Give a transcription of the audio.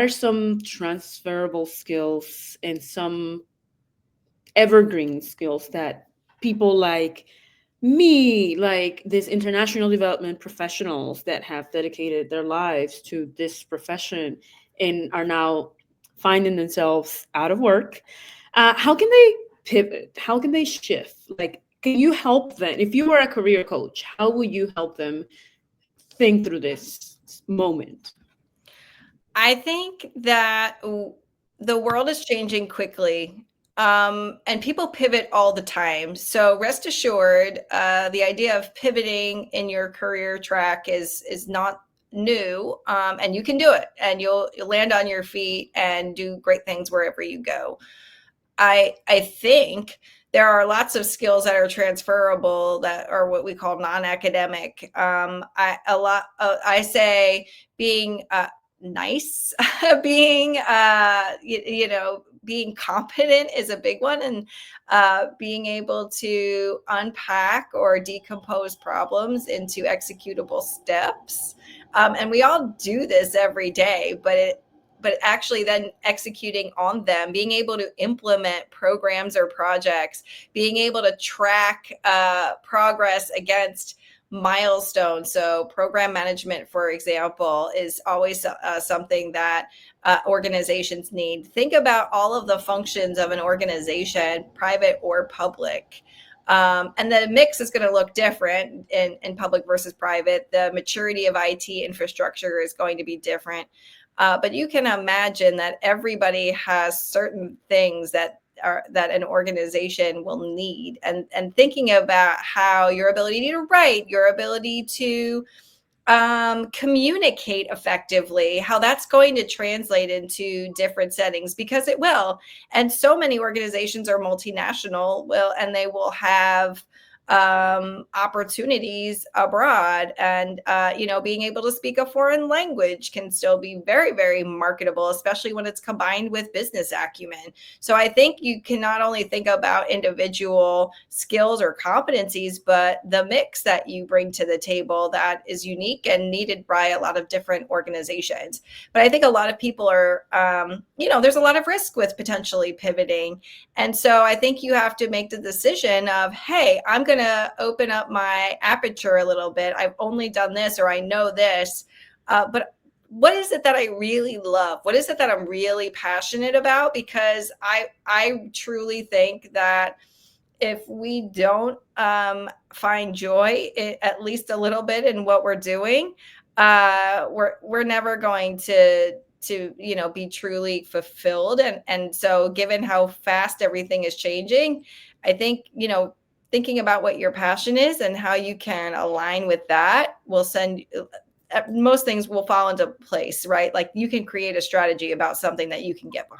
are some transferable skills and some evergreen skills that people like me, like these international development professionals that have dedicated their lives to this profession and are now finding themselves out of work, how can they pivot? How can they shift? Like, can you help them? If you were a career coach, how would you help them think through this moment? I think that the world is changing quickly, and people pivot all the time. So rest assured, the idea of pivoting in your career track is not new, and you can do it, and you'll land on your feet and do great things wherever you go. I think there are lots of skills that are transferable that are what we call non-academic. I say being nice, being being competent is a big one, and being able to unpack or decompose problems into executable steps. And we all do this every day, but actually then executing on them, being able to implement programs or projects, being able to track progress against milestones. So program management, for example, is always something that organizations need. Think about all of the functions of an organization, private or public. And the mix is going to look different in public versus private. The maturity of IT infrastructure is going to be different. But you can imagine that everybody has certain things that an organization will need, and thinking about how your ability to write, your ability to communicate effectively, how that's going to translate into different settings, because it will. And so many organizations are multinational, and they will have opportunities abroad, and being able to speak a foreign language can still be very, very marketable, especially when it's combined with business acumen. So I think you can not only think about individual skills or competencies, but the mix that you bring to the table that is unique and needed by a lot of different organizations. But I think a lot of people are there's a lot of risk with potentially pivoting, and so I think you have to make the decision of, hey, I'm going to open up my aperture a little bit. I've only done this, or I know this, but what is it that I really love? What is it that I'm really passionate about? Because I truly think that if we don't find joy, at least a little bit, in what we're doing, we're never going to be truly fulfilled. And so given how fast everything is changing, I think thinking about what your passion is and how you can align with that will send most things will fall into place, right? Like you can create a strategy about something that you can get behind.